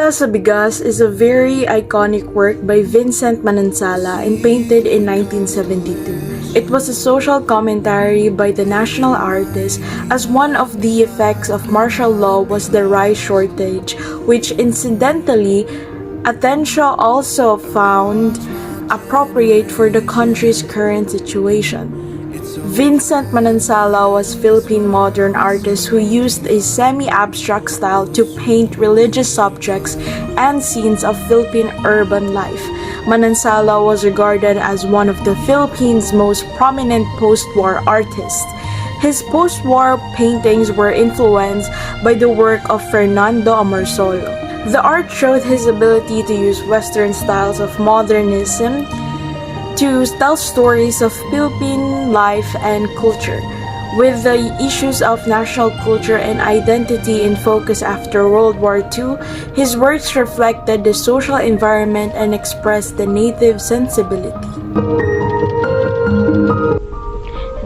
Pila sa Bigas is a very iconic work by Vincent Manansala and painted in 1972. It was a social commentary by the national artist as one of the effects of martial law was the rice shortage, which incidentally, ALTHEA also found appropriate for the country's current situation. Vincent Manansala was a Philippine modern artist who used a semi-abstract style to paint religious subjects and scenes of Philippine urban life. Manansala was regarded as one of the Philippines' most prominent post-war artists. His post-war paintings were influenced by the work of Fernando Amorsolo. The art showed his ability to use Western styles of modernism to tell stories of Philippine life and culture, with the issues of national culture and identity in focus after World War II. His works reflected the social environment and expressed the native sensibility.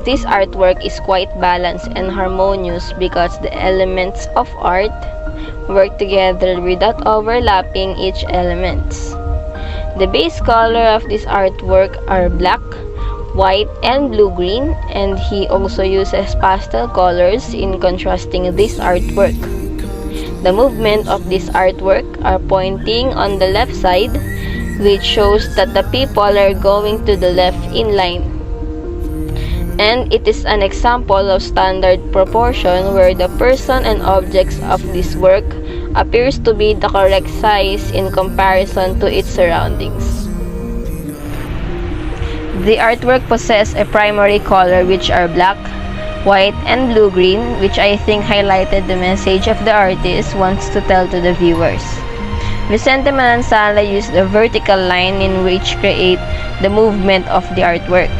This artwork is quite balanced and harmonious because the elements of art work together without overlapping each element. The base color of this artwork are black, white, and blue-green, and he also uses pastel colors in contrasting this artwork. The movement of this artwork are pointing on the left side, which shows that the people are going to the left in line. And it is an example of standard proportion where the person and objects of this work appears to be the correct size in comparison to its surroundings. The artwork possesses a primary color which are black, white, and blue-green, which I think highlighted the message of the artist wants to tell to the viewers. Vicente Manansala used a vertical line in which create the movement of the artwork.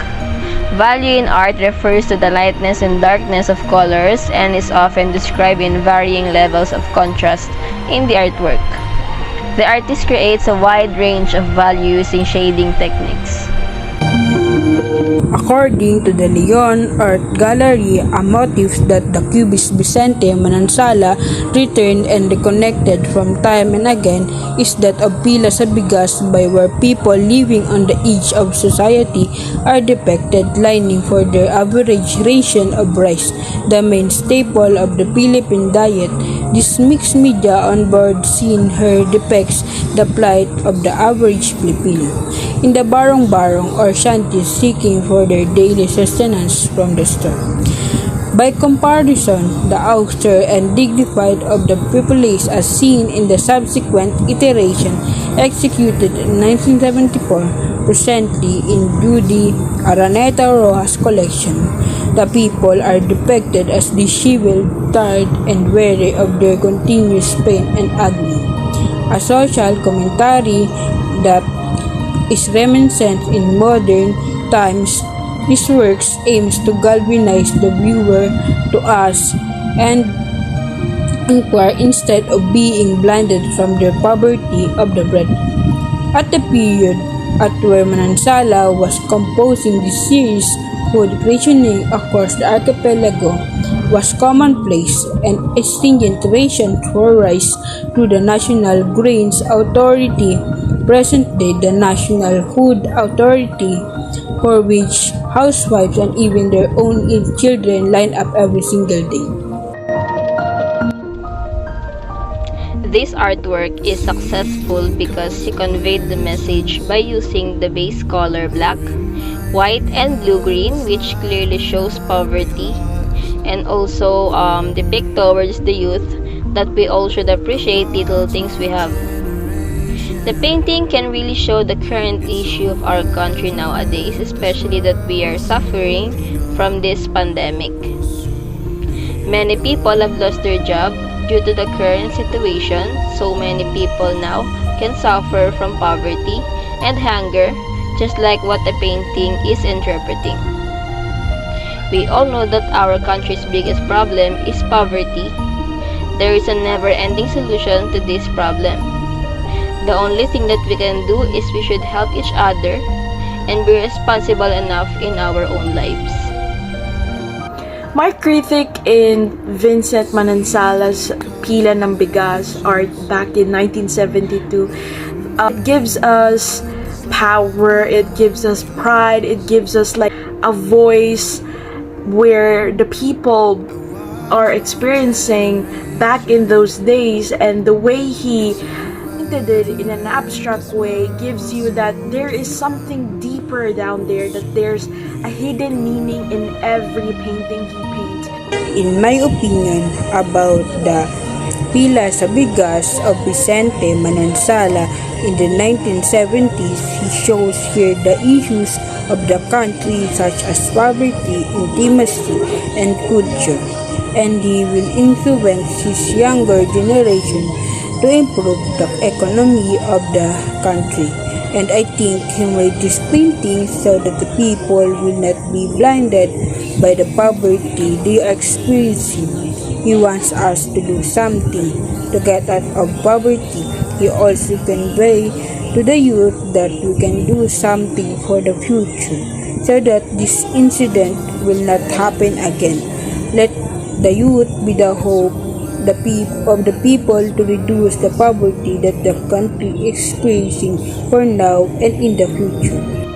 Value in art refers to the lightness and darkness of colors and is often described in varying levels of contrast in the artwork. The artist creates a wide range of value using shading techniques. According to the Leon Art Gallery, a motif that the cubist Vicente Manansala returned and reconnected from time and again is that of Pila sa Bigas, by where people living on the edge of society are depicted lining for their average ration of rice, the main staple of the Philippine diet. This mixed media on board scene here depicts the plight of the average Filipino in the barong-barong or shanties seeking for their daily sustenance from the store. By comparison, the austere and dignified of the populace as seen in the subsequent iteration executed in 1974 presently in Judy Araneta Rojas' collection. The people are depicted as disheveled, tired, and weary of their continuous pain and agony. A social commentary that is reminiscent in modern times. This work aims to galvanize the viewer to us and inquire instead of being blinded from the poverty of the bread. At the period at where Manansala was composing this series, food rationing across the archipelago was commonplace, and a stringent ration for rice to the National Grains Authority, present-day the National Food Authority, for which housewives and even their own children line up every single day. This artwork is successful because he conveyed the message by using the base color black, white, and blue-green, which clearly shows poverty, and also depict towards the youth that we all should appreciate little things we have. The painting can really show the current issue of our country nowadays, especially that we are suffering from this pandemic. Many people have lost their job due to the current situation, so many people now can suffer from poverty and hunger, just like what the painting is interpreting. We all know that our country's biggest problem is poverty. There is a never-ending solution to this problem. The only thing that we can do is we should help each other and be responsible enough in our own lives. My critic in Vincent Manansala's Pila ng Bigas art back in 1972 gives us power, it gives us pride, it gives us like a voice where the people are experiencing back in those days, and the way he painted it in an abstract way gives you that there is something deeper down there, that there's a hidden meaning in every painting he paints. In my opinion about the Pila sa Bigas of Vicente Manansala in the 1970s, he shows here the issues of the country such as poverty, intimacy, and culture, and he will influence his younger generation to improve the economy of the country. And I think he made this painting so that the people will not be blinded by the poverty they are experiencing. He wants us to do something to get out of poverty. He also convey to the youth that we can do something for the future so that this incident will not happen again. Let the youth be the hope of the people to reduce the poverty that the country is experiencing for now and in the future.